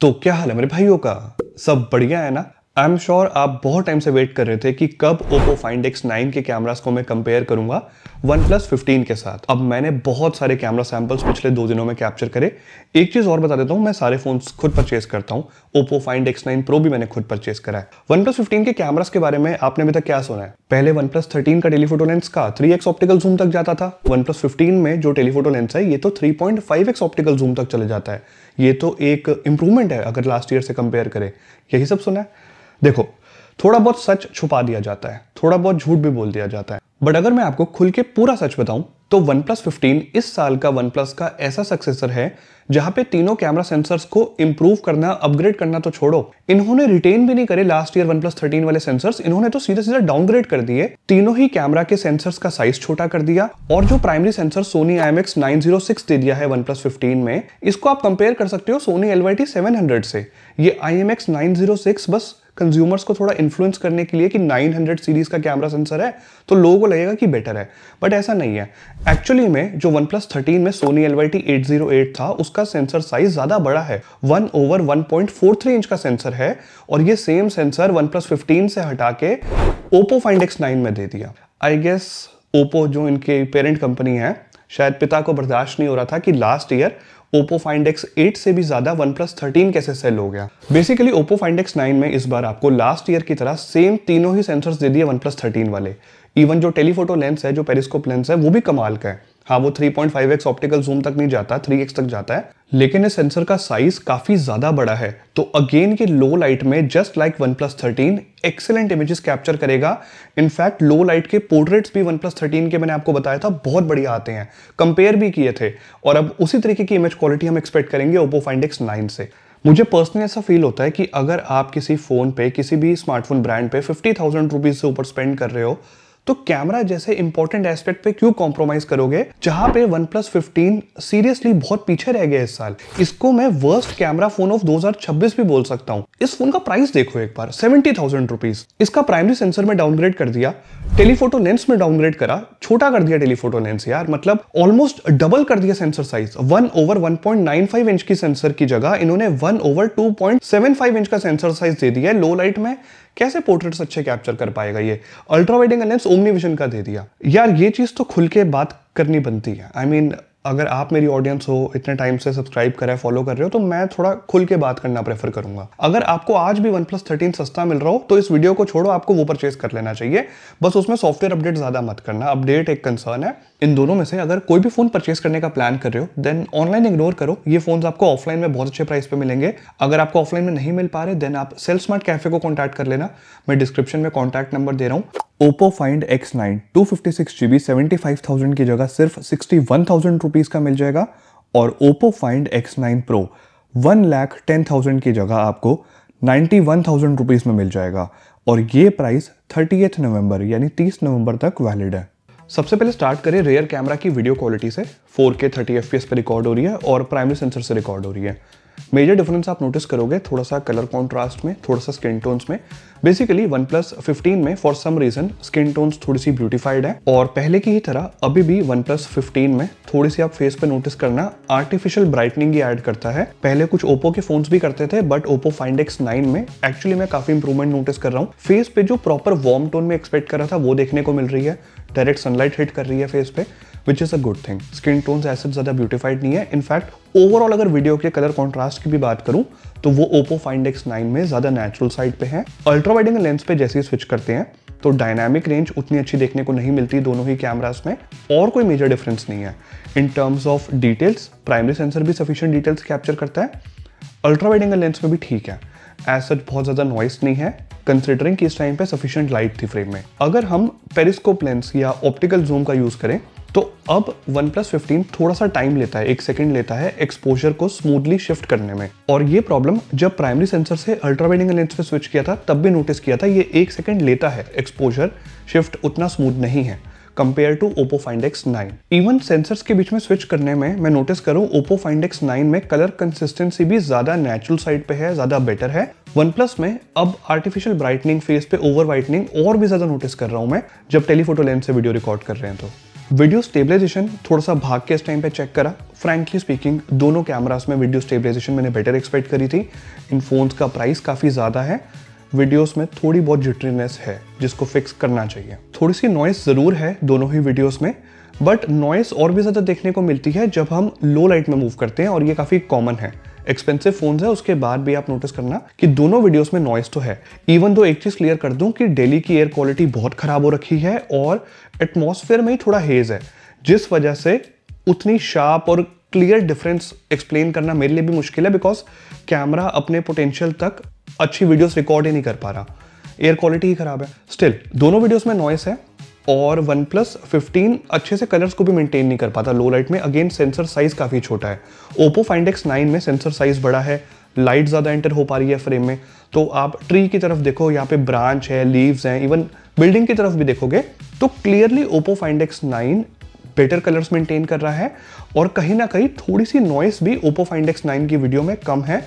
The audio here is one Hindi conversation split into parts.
तो क्या हाल है मेरे भाइयों का? सब बढ़िया है ना? आई एम श्योर आप बहुत टाइम से वेट कर रहे थे कि कब Oppo Find X9 के कैमरास को मैं कंपेयर करूंगा OnePlus 15 के साथ। अब मैंने बहुत सारे कैमरा सैंपल्स पिछले 2 दिनों में कैप्चर करे। एक चीज और बता देता हूं, मैं सारे फोन्स खुद परचेज करता हूं। Oppo Find X9 Pro भी मैंने खुद परचेज करा है। OnePlus 15 के कैमरास के बारे में आपने अभी तक क्या सुना है? पहले OnePlus 13 का टेलीफोटो लेंस का 3x ऑप्टिकल जूम तक जाता था। OnePlus 15 में जो टेलीफोटो लेंस है ये तो 3.5x ऑप्टिकल जूम तक चले जाता है। ये तो एक इंप्रूवमेंट है अगर लास्ट ईयर से कंपेयर करें। यही सब सुना है? देखो, थोड़ा बहुत सच छुपा दिया जाता है, थोड़ा बहुत झूठ भी बोल दिया जाता है, बट अगर मैं आपको खुल के पूरा सच बताऊं तो OnePlus 15 इस साल का OnePlus का ऐसा सक्सेसर है जहां पे तीनों कैमरा सेंसर्स को इंप्रूव करना, अपग्रेड करना तो छोड़ो, इन्होंने रिटेन भी नहीं करे लास्ट ईयर OnePlus 13 वाले सेंसर्स, इन्होंने तो सीधा सीधा डाउनग्रेड कर दिए। तीनों ही कैमरा के सेंसर्स का साइज छोटा कर दिया और जो प्राइमरी सेंसर Sony IMX906 दे दिया है OnePlus 15 में, इसको आप कंपेयर कर सकते हो Sony LYT700 से। ये IMX906 बस कंज्यूमर्स को थोड़ा इन्फ्लुएंस करने के लिए कि 900 सीरीज का कैमरा सेंसर है तो लोगों को लगेगा कि बेटर है, बट ऐसा नहीं है। एक्चुअली में जो OnePlus 13 में Sony LYT808 था उसका सेंसर साइज ज्यादा बड़ा है, 1/1.43 इंच का सेंसर है, और ये सेम सेंसर OnePlus 15 से हटा के Oppo Find X9 में दे दिया। आई गेस Oppo जो इनके पेरेंट कंपनी है, शायद पिता को बर्दाश्त नहीं हो रहा था कि last year Oppo Find X8 से भी ज्यादा OnePlus 13 कैसे सेल हो गया। बेसिकली Oppo Find X9 में इस बार आपको लास्ट ईयर की तरह सेम तीनों ही सेंसर्स दे दिए OnePlus 13 वाले। इवन जो टेलीफोटो लेंस है, जो पेरिस्कोप लेंस है, वो भी कमाल का है। हाँ, वो 3.5x ऑप्टिकल जूम तक नहीं जाता, 3x तक जाता है, लेकिन इस सेंसर का साइज काफी ज्यादा बड़ा है। तो अगेन के लो लाइट में just like OnePlus 13 excellent images capture करेगा। इनफैक्ट लो लाइट के पोर्ट्रेट्स भी OnePlus 13 के मैंने आपको बताया था बहुत बढ़िया आते हैं, कंपेयर भी किए थे, और अब उसी तरीके की इमेज क्वालिटी हम एक्सपेक्ट करेंगे Oppo Find X9 से। मुझे पर्सनली ऐसा फील होता है कि अगर आप किसी फोन पे, किसी भी स्मार्टफोन ब्रांड पे 50,000 रुपीज से ऊपर स्पेंड कर रहे हो तो कैमरा जैसे इंपॉर्टेंट एस्पेक्ट पे क्यों कॉम्प्रोमाइज करोगे, जहां पे OnePlus 15 सीरियसली बहुत पीछे रह गया इस साल। इसको मैं वर्स्ट कैमरा फोन ऑफ 2026 भी बोल सकता हूं। इस फोन का प्राइस देखो एक बार, 70,000 रुपीज। इसका प्राइमरी सेंसर में डाउनग्रेड कर दिया, टेलीफोटो लेंस में डाउनग्रेड करा, छोटा कर दिया टेलीफोटो लेंस यार, मतलब ऑलमोस्ट डबल कर दिया सेंसर साइज। 1/1.95 इंच की सेंसर की जगह इन्होंने 1/2.75 इंच का सेंसर साइज दे दिया है। लो लाइट में कैसे पोर्ट्रेट्स अच्छे कैप्चर कर पाएगा ये? Ultra wide angle lens omni vision का दे दिया यार। ये चीज तो खुल के बात करनी बनती है। आई मीन, अगर आप मेरी ऑडियंस हो, इतने टाइम से सब्सक्राइब कर रहे हैं, फॉलो कर रहे हो, तो मैं थोड़ा खुल के बात करना प्रेफर करूंगा। अगर आपको आज भी OnePlus 13 सस्ता मिल रहा हो तो इस वीडियो को छोड़ो, आपको वो परचेज कर लेना चाहिए। बस उसमें सॉफ्टवेयर अपडेट ज्यादा मत करना, अपडेट एक कंसर्न है। इन दोनों में से अगर कोई भी फोन परचेज करने का प्लान कर रहे हो देन ऑनलाइन इग्नोर करो। ये फोन आपको ऑफलाइन में बहुत अच्छे प्राइस पे मिलेंगे। अगर आपको ऑफलाइन में नहीं मिल पा रहे देन आप सेल स्मार्ट कैफे को कॉन्टैक्ट कर लेना। मैं डिस्क्रिप्शन में कॉन्टैक्ट नंबर दे रहा हूँ। Oppo Find X9 256GB 75,000 की जगह सिर्फ 61,000 रुपीज का मिल जाएगा, और Oppo Find X9 Pro 1,10,000 की जगह आपको 91,000 रुपीज में मिल जाएगा, और ये प्राइस 30 नवंबर यानी 30 नवंबर तक वैलिड है। सबसे पहले स्टार्ट करें रेयर कैमरा की वीडियो क्वालिटी से। 4K 30 FPS पे रिकॉर्ड हो रही है और प्राइमरी सेंसर से रिकॉर्ड हो रही है। मेजर डिफरेंस आप नोटिस करोगे थोड़ा सा कलर कॉन्ट्रास्ट में, थोड़ा सा स्किन टोन्स में। बेसिकली OnePlus 15 में for some reason skin tones थोड़ी सी ब्यूटीफाइड है, और पहले की ही तरह अभी भी OnePlus 15 में थोड़ी सी आप फेस पे नोटिस करना आर्टिफिशियल ब्राइटनिंग ही ऐड करता है। पहले कुछ Oppo के फोन्स भी करते थे, बट Oppo Find X9 में एक्चुअली मैं काफी इंप्रूवमेंट नोटिस कर रहा हूँ। फेस पे जो प्रॉपर वार्म टोन में एक्सपेक्ट कर रहा था वो देखने को मिल रही है। डायरेक्ट सनलाइट हिट कर रही है फेस पे, which is a good thing. Skin tones ऐसे ज्यादा ब्यूटीफाइड नहीं है। इनफैक्ट ओवरऑल अगर वीडियो के कलर कॉन्ट्रास्ट की भी बात करूं तो वो Oppo Find X9 में ज्यादा नेचुरल साइड पे है। अल्ट्रा वाइड एंगल लेंस पे जैसे ही स्विच करते हैं तो डायनामिक रेंज उतनी अच्छी देखने को नहीं मिलती दोनों ही कैमरास में, और कोई मेजर डिफरेंस नहीं है। In terms of details primary sensor भी सफिशिएंट डिटेल्स कैप्चर करता है। अल्ट्रा वाइड एंगल लेंस में भी ठीक है, एज सच बहुत ज्यादा नॉइस नहीं है, कंसिडरिंग कि इस टाइम पे सफिशिएंट लाइट थी फ्रेम में। अगर हम पेरिस्कोप लेंस या ऑप्टिकल जूम का यूज करें तो अब OnePlus 15 थोड़ा सा टाइम लेता है, 1 सेकंड लेता है एक्सपोजर को स्मूथली शिफ्ट करने में, और ये प्रॉब्लम जब प्राइमरी सेंसर से अल्ट्रा वाइड एंगल लेंस पे स्विच किया था तब भी नोटिस किया था। ये 1 सेकंड लेता है, एक्सपोजर शिफ्ट उतना स्मूथ नहीं है compare to Oppo Find X9। Even sensors के बीच में स्विच करने में मैं नोटिस करूं Oppo Find X9 में कलर कंसिस्टेंसी भी ज्यादा नेचुरल साइड पे है, ज्यादा बेटर है। OnePlus में अब आर्टिफिशियल ब्राइटनिंग, फेस पे ओवर वाइटनिंग और भी ज्यादा नोटिस कर रहा हूं मैं जब टेलीफोटो लेंस से वीडियो रिकॉर्ड कर रहे हैं। तो वीडियो स्टेबलाइजेशन थोड़ा सा भाग के इस टाइम पे चेक करा। फ्रैंकली स्पीकिंग दोनों कैमरास में वीडियो स्टेबलाइजेशन मैंने बेटर एक्सपेक्ट करी थी। इन फोन्स का प्राइस काफ़ी ज़्यादा है, वीडियोस में थोड़ी बहुत जिटरीनेस है जिसको फिक्स करना चाहिए। थोड़ी सी नॉइस ज़रूर है दोनों ही वीडियोस में, बट नॉइस और भी ज़्यादा देखने को मिलती है जब हम लो लाइट में मूव करते हैं, और ये काफ़ी कॉमन है। एक्सपेंसिव फोन्स है उसके बाद भी आप नोटिस करना कि दोनों वीडियोस में नॉइस तो है। इवन दो एक चीज़ क्लियर कर दूं कि दिल्ली की एयर क्वालिटी बहुत ख़राब हो रखी है और एटमॉस्फेयर में ही थोड़ा हेज है, जिस वजह से उतनी शार्प और क्लियर डिफरेंस एक्सप्लेन करना मेरे लिए भी मुश्किल है, बिकॉज कैमरा अपने पोटेंशियल तक अच्छी वीडियोस रिकॉर्ड ही नहीं कर पा रहा, एयर क्वालिटी ही खराब है। स्टिल दोनों वीडियोस में नॉइस है, और OnePlus 15 अच्छे से कलर्स को भी मेंटेन नहीं कर पाता लो लाइट में। अगेन सेंसर साइज काफ़ी छोटा है। Oppo Find X9 में सेंसर साइज बड़ा है, लाइट ज़्यादा एंटर हो पा रही है फ्रेम में। तो आप ट्री की तरफ देखो, यहाँ पे ब्रांच है, लीव्स हैं, इवन बिल्डिंग की तरफ भी देखोगे तो clearly Oppo Find X9 better colours maintain कर रहा है, और कहीं ना कहीं थोड़ी सी नॉइस भी Oppo Find X9 की वीडियो में कम है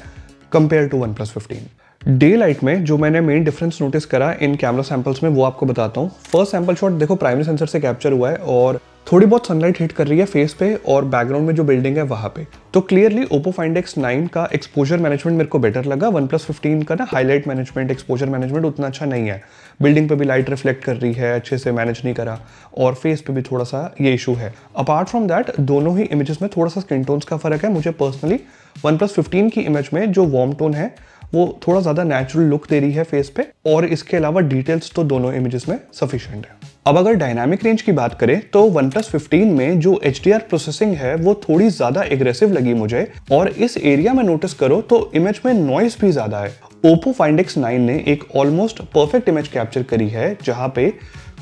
compare to OnePlus 15। Daylight में जो मैंने मेन डिफरेंस नोटिस करा इन कैमरा सैंपल्स में वो आपको बताता हूँ। फर्स्ट सैंपल शॉट देखो प्राइमरी सेंसर से कैप्चर हुआ है और थोड़ी बहुत सनलाइट हिट कर रही है फेस पे और बैकग्राउंड में जो बिल्डिंग है वहां पे। तो क्लियरली Oppo Find X9 का एक्सपोजर मैनेजमेंट मेरे को बेटर लगा। OnePlus 15 का ना हाईलाइट मैनेजमेंट, एक्सपोजर मैनेजमेंट उतना अच्छा नहीं है। बिल्डिंग पे भी लाइट रिफ्लेक्ट कर रही है, अच्छे से मैनेज नहीं करा, और फेस पे भी थोड़ा सा ये इशू है। अपार्ट फ्रॉम दैट दोनों ही इमेजेस में थोड़ा सा स्किन टोन्स का फर्क है। मुझे पर्सनली OnePlus 15 की इमेज में जो वार्म टोन है वो थोड़ा ज़्यादा नेचुरल लुक दे रही है फेस पे, और इसके अलावा डिटेल्स तो दोनों इमेजेस में सफिशिएंट है। अब अगर डायनामिक रेंज की बात करें तो OnePlus 15 में जो HDR प्रोसेसिंग है वो थोड़ी ज़्यादा एग्रेसिव लगी मुझे, और इस एरिया में नोटिस करो तो इमेज में नॉइस भी ज़्यादा है। Oppo Find X9 ने एक ऑलमोस्ट परफेक्ट इमेज कैप्चर करी है जहाँ पे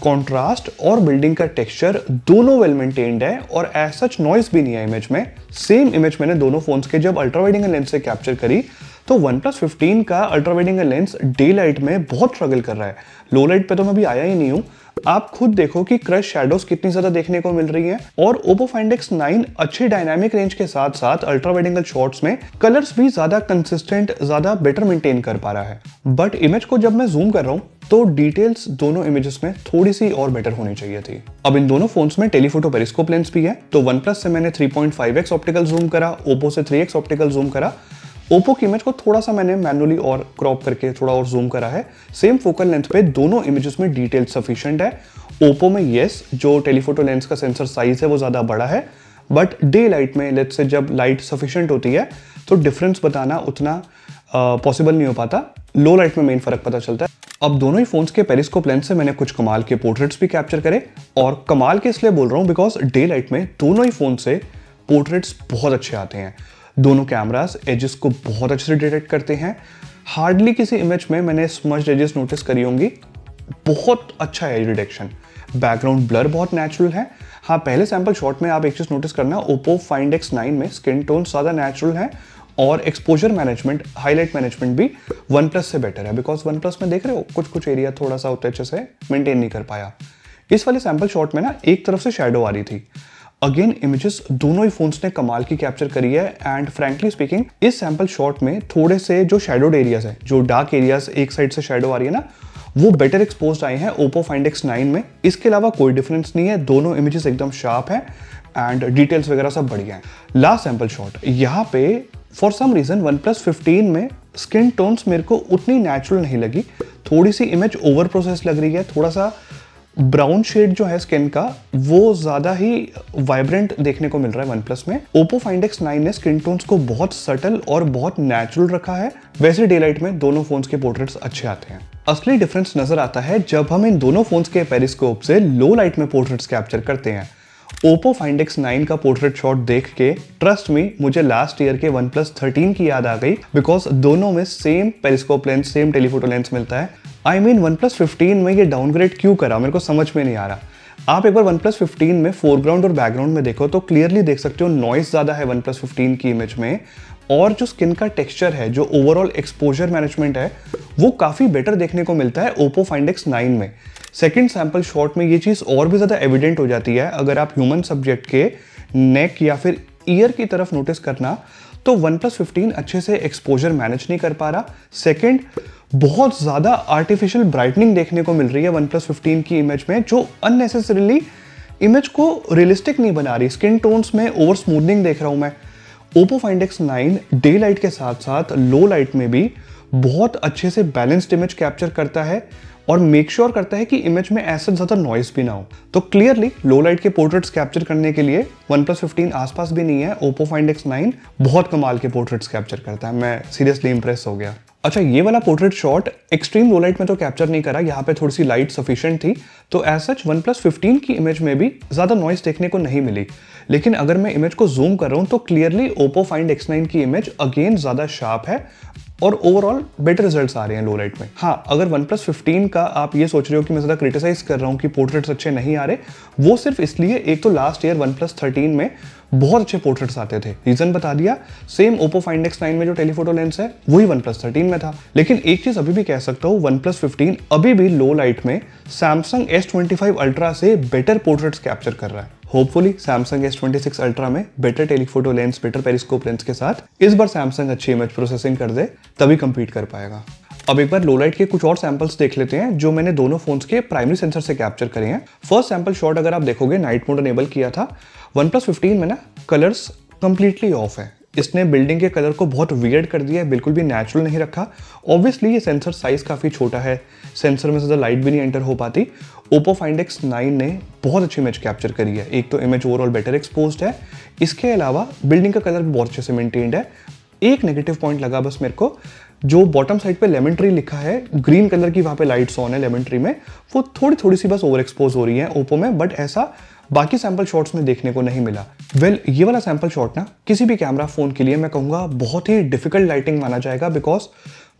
कॉन्ट्रास्ट और बिल्डिंग का टेक्सचर दोनों वेल मेंटेन्ड है, और एज सच नॉइस भी नहीं है इमेज में। सेम इमेज मैंने दोनों फोन्स के जब अल्ट्रा वाइड एंगल लेंस से कैप्चर करी तो OnePlus 15 का ultra wide angle lens day light में बहुत स्ट्रगल कर रहा है। लो लाइट पे तो मैं अभी आया ही नहीं हूँ। आप खुद देखो कि क्रश शैडोज कितनी ज्यादा देखने को मिल रही हैं, और Oppo Find X9 अच्छी डायनामिक रेंज के साथ साथ अल्ट्रा वाइड एंगल शॉट्स में कलर्स भी ज्यादा कंसिस्टेंट, ज्यादा बेटर मेंटेन कर पा रहा है। बट इमेज को जब मैं जूम कर रहा हूँ तो डिटेल्स दोनों इमेजेस में थोड़ी सी और बेटर होनी चाहिए थी। अब इन दोनों फोन्स में टेलीफोटो पेरिस्कोप लेंस भी है। तो OnePlus से मैंने 3.5x ऑप्टिकल जूम करा, Oppo से 3x ऑप्टिकल जूम करा। Oppo की इमेज को थोड़ा सा मैंने मैनुअली और क्रॉप करके थोड़ा और जूम करा है। सेम फोकल लेंथ पे दोनों इमेजेस में डिटेल सफिशिएंट है। Oppo में यस जो टेलीफोटो लेंस का सेंसर साइज है वो ज़्यादा बड़ा है, बट डे लाइट में लेट्स से जब लाइट सफिशिएंट होती है तो डिफरेंस बताना उतना पॉसिबल नहीं हो पाता। लो लाइट में मेन फर्क पता चलता है। अब दोनों ही फोन्स के पेरिस्कोप लेंस से मैंने कुछ कमाल के पोर्ट्रेट्स भी कैप्चर करे, और कमाल के इसलिए बोल रहा हूँ बिकॉज डे लाइट में दोनों ही फोन से पोर्ट्रेट्स बहुत अच्छे आते हैं। दोनों कैमरास एजेस को बहुत अच्छे से डिटेक्ट करते हैं। हार्डली किसी इमेज में मैंने स्मज्ड एजेस नोटिस करी होंगी। बहुत अच्छा एज डिटेक्शन, बैकग्राउंड ब्लर बहुत नेचुरल है। हाँ, पहले सैंपल शॉट में आप एक चीज नोटिस करना, Oppo Find X9 में स्किन टोन ज़्यादा नेचुरल है, और एक्सपोजर मैनेजमेंट, हाईलाइट मैनेजमेंट भी OnePlus से बेटर है। बिकॉज OnePlus में देख रहे हो कुछ एरिया थोड़ा सा उतने अच्छे से मेंटेन नहीं कर पाया। इस वाले सैंपल शॉट में ना एक तरफ से शैडो आ रही थी। अगेन इमेजेस दोनों ही फोन्स ने कमाल की कैप्चर करी है, एंड फ्रैंकली स्पीकिंग इस सैंपल शॉट में थोड़े से जो शैडोड एरियाज है, जो डार्क एरियाज एक साइड से शैडो आ रही है ना, वो बेटर एक्सपोज्ड आए हैं Oppo Find X9 में। इसके अलावा कोई डिफरेंस नहीं है, दोनों इमेजेस एकदम शार्प है एंड डिटेल्स वगैरह सब बढ़िया है। लास्ट सैंपल शॉट, यहाँ पे फॉर सम रीजन OnePlus 15 में स्किन टोन्स मेरे को उतनी नेचुरल नहीं लगी। थोड़ी सी इमेज ओवर प्रोसेस लग रही है, थोड़ा सा ब्राउन शेड जो है स्किन का वो ज्यादा ही वाइब्रेंट देखने को मिल रहा है OnePlus में। Oppo Find X9 ने स्किन टोन्स को बहुत सटल और बहुत नेचुरल रखा है। वैसे डे लाइट में दोनों फोन्स के पोर्ट्रेट्स अच्छे आते हैं। असली डिफरेंस नजर आता है जब हम इन दोनों फोन्स के पेरिस्कोप से लो लाइट में पोर्ट्रेट्स कैप्चर करते हैं। Oppo Find X9 का पोर्ट्रेट शॉट देख के ट्रस्ट मी मुझे लास्ट ईयर के OnePlus 13 की याद आ गई, बिकॉज दोनों में same periscope lens, same telephoto lens मिलता है। आई मीन OnePlus 15 में ये डाउनग्रेड क्यों करा मेरे को समझ में नहीं आ रहा। आप एक बार OnePlus 15 में फोरग्राउंड और बैकग्राउंड में देखो तो क्लियरली देख सकते हो नॉइस ज्यादा है OnePlus 15 की इमेज में, और जो स्किन का टेक्सचर है, जो ओवरऑल एक्सपोजर मैनेजमेंट है, वो काफी बेटर देखने को मिलता है Oppo Find X9 में। सेकंड सैंपल शॉट में ये चीज और भी ज्यादा एविडेंट हो जाती है। अगर आप ह्यूमन सब्जेक्ट के नेक या फिर ईयर की तरफ नोटिस करना तो OnePlus 15 अच्छे से एक्सपोजर मैनेज नहीं कर पा रहा। सेकंड, बहुत ज्यादा आर्टिफिशियल ब्राइटनिंग देखने को मिल रही है OnePlus 15 की इमेज में, जो अननेसेसरीली इमेज को रियलिस्टिक नहीं बना रही, स्किन टोन्स में ओवर स्मूथनिंग देख रहा हूं मैं। Oppo Find X9 day light के साथ साथ लो लाइट में भी बहुत अच्छे से बैलेंस्ड इमेज कैप्चर करता है और मेक श्योर करता है कि इमेज में ऐसा ज़्यादा नॉइस भी ना हो। तो क्लियरली लो लाइट के पोर्ट्रेट्स कैप्चर करने के लिए OnePlus 15 आसपास भी नहीं है, Oppo Find X9 बहुत कमाल के पोर्ट्रेट्स कैप्चर करता है। मैं सीरियसली इंप्रेस हो गया। अच्छा, ये वाला portrait shot extreme low light में तो कैप्चर नहीं करा, यहाँ पे थोड़ी सी लाइट सफिशिएंट थी, तो एज सच OnePlus 15 की इमेज में भी ज़्यादा नॉइस देखने को नहीं मिली। लेकिन अगर मैं इमेज को जूम कर रहा हूँ तो क्लियरली Oppo Find X9 की इमेज अगेन ज़्यादा शार्प है और ओवरऑल बेटर रिजल्ट्स आ रहे हैं लो लाइट में। हाँ, अगर OnePlus 15 का आप ये सोच रहे हो कि मैं ज़्यादा क्रिटिसाइज कर रहा हूँ कि पोर्ट्रेट्स अच्छे नहीं आ रहे, वो सिर्फ इसलिए, एक तो लास्ट ईयर OnePlus 13 में बहुत अच्छे पोर्ट्रेट्स आते थे, रीजन बता दिया, सेम Oppo Find X9 में जो टेलीफोटो लेंस है वही OnePlus 13 में था। लेकिन एक चीज अभी भी कह सकता हूँ, OnePlus 15 अभी भी लो लाइट में Samsung S25 Ultra से बेटर पोर्ट्रेट्स कैप्चर कर रहा है। होपफुली Samsung S26 Ultra में better telephoto lens, better periscope lens के साथ इस बार Samsung अच्छी इमेज प्रोसेसिंग कर दे, तभी कंपीट कर पाएगा। अब एक बार लो लाइट के कुछ और सैंपल्स देख लेते हैं जो मैंने दोनों फोन्स के प्राइमरी सेंसर से कैप्चर करे हैं। फर्स्ट सैंपल शॉट अगर आप देखोगे, नाइट मोड अनेबल किया था। OnePlus 15 में ना कलर्स कंप्लीटली ऑफ है, इसने बिल्डिंग के कलर को बहुत वियर्ड कर दिया है, बिल्कुल भी नेचुरल नहीं रखा। ऑब्वियसली ये सेंसर साइज काफ़ी छोटा है, सेंसर में ज़्यादा लाइट भी नहीं एंटर हो पाती। Oppo Find X9 ने बहुत अच्छी इमेज कैप्चर करी है, एक तो इमेज ओवरऑल बेटर एक्सपोज्ड है, इसके अलावा बिल्डिंग का कलर भी बहुत अच्छे से मेंटेन्ड है। एक नेगेटिव पॉइंट लगा बस मेरे को, जो बॉटम साइड पे लेमन ट्री लिखा है, ग्रीन कलर की वहाँ पे लाइट्स ऑन है लेमन ट्री में, वो थोड़ी सी बस ओवर एक्सपोज हो रही है ओप्पो में, बट ऐसा बाकी सैंपल शॉट्स में देखने को नहीं मिला। ये वाला सैंपल शॉट ना किसी भी कैमरा फोन के लिए मैं कहूँगा बहुत ही डिफिकल्ट लाइटिंग माना जाएगा, बिकॉज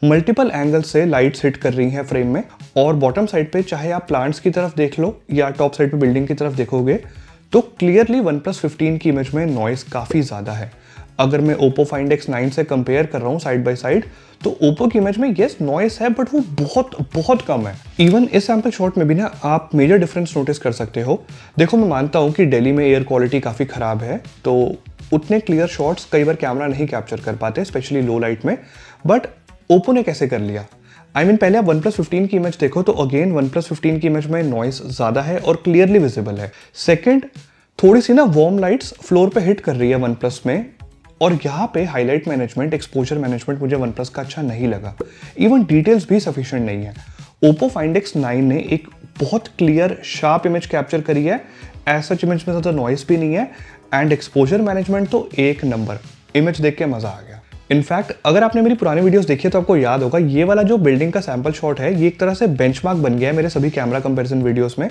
मल्टीपल एंगल से लाइट्स हिट कर रही हैं फ्रेम में, और बॉटम साइड पे चाहे आप प्लांट्स की तरफ देख लो या टॉप साइड पे बिल्डिंग की तरफ देखोगे तो क्लियरली OnePlus 15 की इमेज में नॉइस काफ़ी ज़्यादा है। अगर मैं Oppo Find X9 से कंपेयर कर रहा हूँ साइड बाय साइड, तो Oppo की इमेज में येस नॉइस है, बट वो बहुत कम है। इवन इस सैंपल शॉट में भी ना आप मेजर डिफरेंस नोटिस कर सकते हो। देखो, मैं मानता हूँ कि दिल्ली में एयर क्वालिटी काफ़ी ख़राब है, तो उतने क्लियर शॉट्स कई बार कैमरा नहीं कैप्चर कर पाते, स्पेशली लो लाइट में, बट Oppo ने कैसे कर लिया। पहले आप OnePlus 15 की इमेज देखो तो अगेन OnePlus 15 की इमेज में नॉइस ज़्यादा है और क्लियरली विजिबल है। सेकेंड, थोड़ी सी ना वार्म लाइट्स फ्लोर पे हिट कर रही है OnePlus में, और यहाँ पे हाईलाइट मैनेजमेंट, एक्सपोजर मैनेजमेंट मुझे OnePlus का अच्छा नहीं लगा। इवन डिटेल्स भी सफिशिएंट नहीं है। Oppo Find X9 ने एक बहुत क्लियर शार्प इमेज कैप्चर करी है, ऐसा इमेज में ज़्यादा नॉइस भी नहीं है, एंड एक्सपोजर मैनेजमेंट तो एक नंबर, इमेज देख के मज़ा आ गया। इनफैक्ट अगर आपने मेरी पुरानी वीडियोस देखी है तो आपको याद होगा, ये वाला जो बिल्डिंग का सैंपल शॉट है, ये एक तरह से बेंचमार्क बन गया है मेरे सभी कैमरा कंपैरिजन वीडियोस में,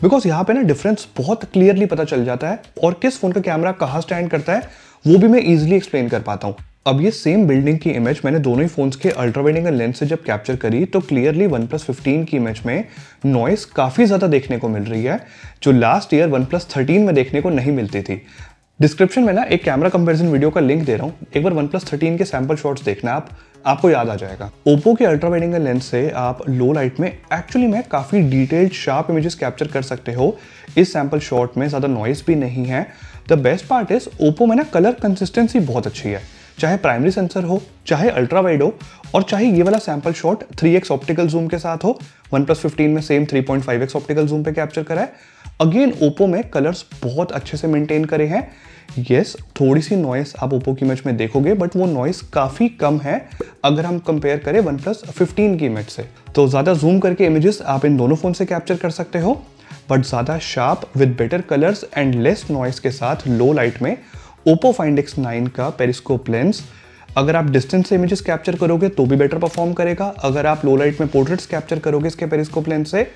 बिकॉज यहाँ पे ना डिफरेंस बहुत क्लियरली पता चल जाता है, और किस फोन का कैमरा कहाँ स्टैंड करता है वो भी मैं इजीली एक्सप्लेन कर पाता हूँ। अब ये सेम बिल्डिंग की इमेज मैंने दोनों ही फोन्स के अल्ट्रा वाइड एंगल लेंस से जब कैप्चर करी तो क्लियरली OnePlus 15 की इमेज में नॉइस काफ़ी ज़्यादा देखने को मिल रही है, जो लास्ट ईयर OnePlus 13 में देखने को नहीं मिलती थी। डिस्क्रिप्शन में ना एक कैमरा कंपैरिजन वीडियो का लिंक दे रहा हूँ, एक बार OnePlus 13 के सैंपल शॉट्स देखना, आपको याद आ जाएगा। ओप्पो के अल्ट्रा वाइड एंगल लेंस से आप लो लाइट में एक्चुअली में काफ़ी डिटेल्ड शार्प इमेजेस कैप्चर कर सकते हो। इस सैंपल शॉट में ज़्यादा नॉइस भी नहीं है। The best part is Oppo में ना कलर कंसिस्टेंसी बहुत अच्छी है, चाहे प्राइमरी सेंसर हो, चाहे अल्ट्रा वाइड हो, और चाहे ये वाला sample shot 3x optical zoom के साथ हो। OnePlus 15 में सेम 3.5x ऑप्टिकल जूम पे कैप्चर करा है। अगेन ओप्पो में कलर्स बहुत अच्छे से मेंटेन करे हैं। यस, थोड़ी सी नॉइस आप ओप्पो की इमेज में देखोगे, बट वो नॉइस काफ़ी कम है अगर हम कंपेयर करें OnePlus 15 की इमेज से। तो ज़्यादा जूम करके इमेजेस आप इन दोनों फ़ोन से कैप्चर कर सकते हो, बट ज़्यादा sharp with better colours and less noise के साथ लो लाइट में Oppo Find X9 का पेरिस्कोप लेंस, अगर आप डिस्टेंस से इमेजेस कैप्चर करोगे तो भी बेटर परफॉर्म करेगा। अगर आप लो लाइट में पोर्ट्रेट्स कैप्चर करोगे इसके पेरिस्कोप लेंस से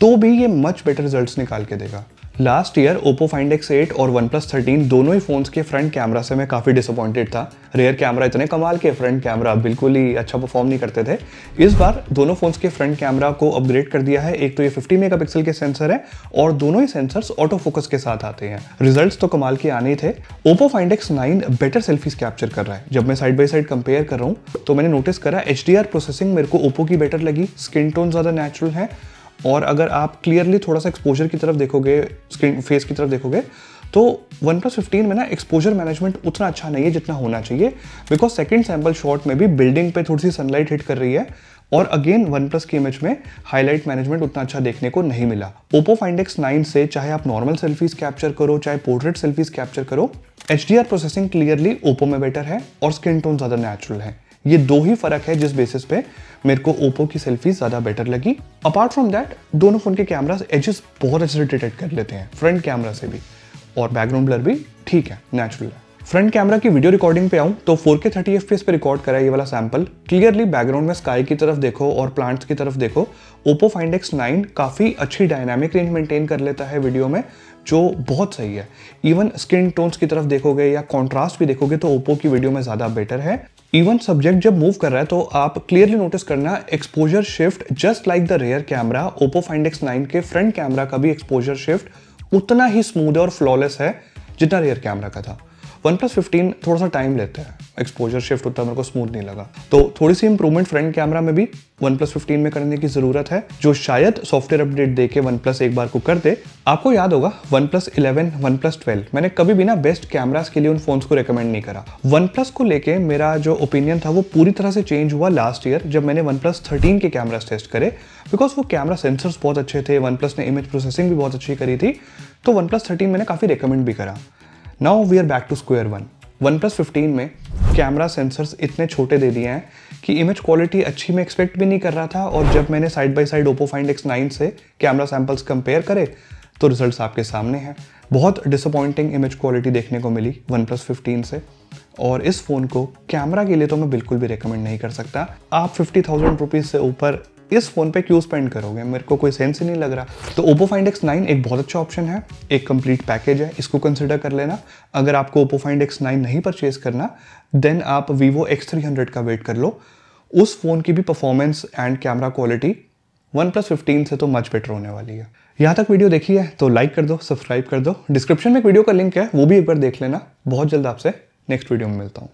तो भी ये मच बेटर रिजल्ट्स निकाल के देगा। Last year Oppo Find X8 और OnePlus 13 दोनों ही फोन्स के फ्रंट कैमरा से मैं काफ़ी डिसअपॉइंटेड था। रियर कैमरा इतने कमाल के, फ्रंट कैमरा बिल्कुल ही अच्छा परफॉर्म नहीं करते थे। इस बार दोनों फोन्स के फ्रंट कैमरा को अपग्रेड कर दिया है। एक तो ये 50 मेगापिक्सल के सेंसर है और दोनों ही सेंसर्स ऑटो फोकस के साथ आते हैं। रिजल्ट्स तो कमाल के आने थे। Oppo Find X9 better selfies capture कर रहा है। जब मैं साइड बाई साइड कंपेयर कर रहा हूँ तो मैंने नोटिस करा HDR प्रोसेसिंग मेरे को Oppo की बेटर लगी, स्किन टोन ज़्यादा नेचुरल है, और अगर आप क्लियरली थोड़ा सा एक्सपोजर की तरफ देखोगे, स्क्रीन फेस की तरफ देखोगे, तो OnePlus 15 में ना एक्सपोजर मैनेजमेंट उतना अच्छा नहीं है जितना होना चाहिए, बिकॉज सेकंड सैंपल शॉट में भी बिल्डिंग पे थोड़ी सी सनलाइट हिट कर रही है और अगेन वन प्लस की इमेज में हाईलाइट मैनेजमेंट उतना अच्छा देखने को नहीं मिला। ओप्पो फाइंड X9 से चाहे आप नॉर्मल सेल्फीज कैप्चर करो चाहे पोर्ट्रेट सेल्फीज कैप्चर करो, HDR प्रोसेसिंग क्लियरली ओप्पो में बेटर है और स्किन टोन ज्यादा नेचुरल है। ये दो ही फर्क है जिस बेसिस पे मेरे को ओप्पो की सेल्फी ज्यादा बेटर लगी। अपार्ट फ्रॉम दैट दोनों फोन के कैमरास एजेस बहुत अच्छे से डिटेक्ट कर लेते हैं, फ्रंट कैमरा से भी, और बैकग्राउंड ब्लर भी ठीक है, नेचुरल है। फ्रंट कैमरा की वीडियो रिकॉर्डिंग पे आऊं तो 4K 30 FPS पे रिकॉर्ड करा है ये वाला सैंपल। क्लियरली बैकग्राउंड में स्काई की तरफ देखो और प्लांट्स की तरफ देखो, ओप्पो फाइंड X9 काफी अच्छी डायनामिक रेंज मेंटेन कर लेता है वीडियो में, जो बहुत सही है। इवन स्किन टोन्स की तरफ देखोगे या कॉन्ट्रास्ट भी देखोगे तो ओप्पो की वीडियो में ज्यादा बेटर है। इवन सब्जेक्ट जब मूव कर रहा है तो आप क्लियरली नोटिस करना exposure shift just like the rare camera, Oppo find X9 के फ्रंट कैमरा का भी एक्सपोजर शिफ्ट उतना ही स्मूथ और फ्लॉलेस है जितना रेयर कैमरा का था। OnePlus 15 थोड़ा सा टाइम लेता है, एक्सपोजर शिफ्ट होता है, मेरे को स्मूथ नहीं लगा। तो थोड़ी सी इंप्रूवमेंट फ्रंट कैमरा में भी OnePlus 15 में करने की जरूरत है, जो शायद सॉफ्टवेयर अपडेट देके OnePlus एक बार को कर दे। आपको याद होगा OnePlus 11, OnePlus 12 मैंने कभी भी ना बेस्ट कैमरास के लिए उन फोन्स को रेकमेंड नहीं करा। OnePlus को लेके मेरा जो ओपिनियन था वो पूरी तरह से चेंज हुआ लास्ट ईयर जब मैंने OnePlus 13 के कैमरास टेस्ट करे, बिकॉज वो कैमरा सेंसर्स बहुत अच्छे थे, OnePlus ने इमेज प्रोसेसिंग भी बहुत अच्छी करी थी, तो OnePlus 13 मैंने काफी रिकमेंड भी करा। Now we are back to square one. OnePlus 15 में कैमरा सेंसर्स इतने छोटे दे दिए हैं कि इमेज क्वालिटी अच्छी मैं एक्सपेक्ट भी नहीं कर रहा था, और जब मैंने side by side Oppo find X9 से कैमरा सैंपल्स कंपेयर करे तो रिजल्ट्स आपके सामने हैं। बहुत डिसअपॉइंटिंग इमेज क्वालिटी देखने को मिली OnePlus 15 से, और इस फ़ोन को कैमरा के लिए तो मैं बिल्कुल भी रिकमेंड नहीं कर सकता। आप 50,000 रुपीज़ से ऊपर इस फोन पे क्यों स्पेंड करोगे, मेरे को कोई सेंस ही नहीं लग रहा। तो ओप्पो फाइंड X9 एक बहुत अच्छा ऑप्शन है, एक कंप्लीट पैकेज है, इसको कंसिडर कर लेना। अगर आपको ओप्पो फाइंड X9 नहीं परचेज करना देन आप Vivo X300 का वेट कर लो। उस फोन की भी performance and camera quality OnePlus 15 से तो मच बेटर होने वाली है। यहाँ तक वीडियो देखी है तो लाइक कर दो, सब्सक्राइब कर दो, डिस्क्रिप्शन में एक वीडियो का लिंक है वो भी एक बार देख लेना। बहुत जल्द आपसे नेक्स्ट वीडियो में मिलता हूँ।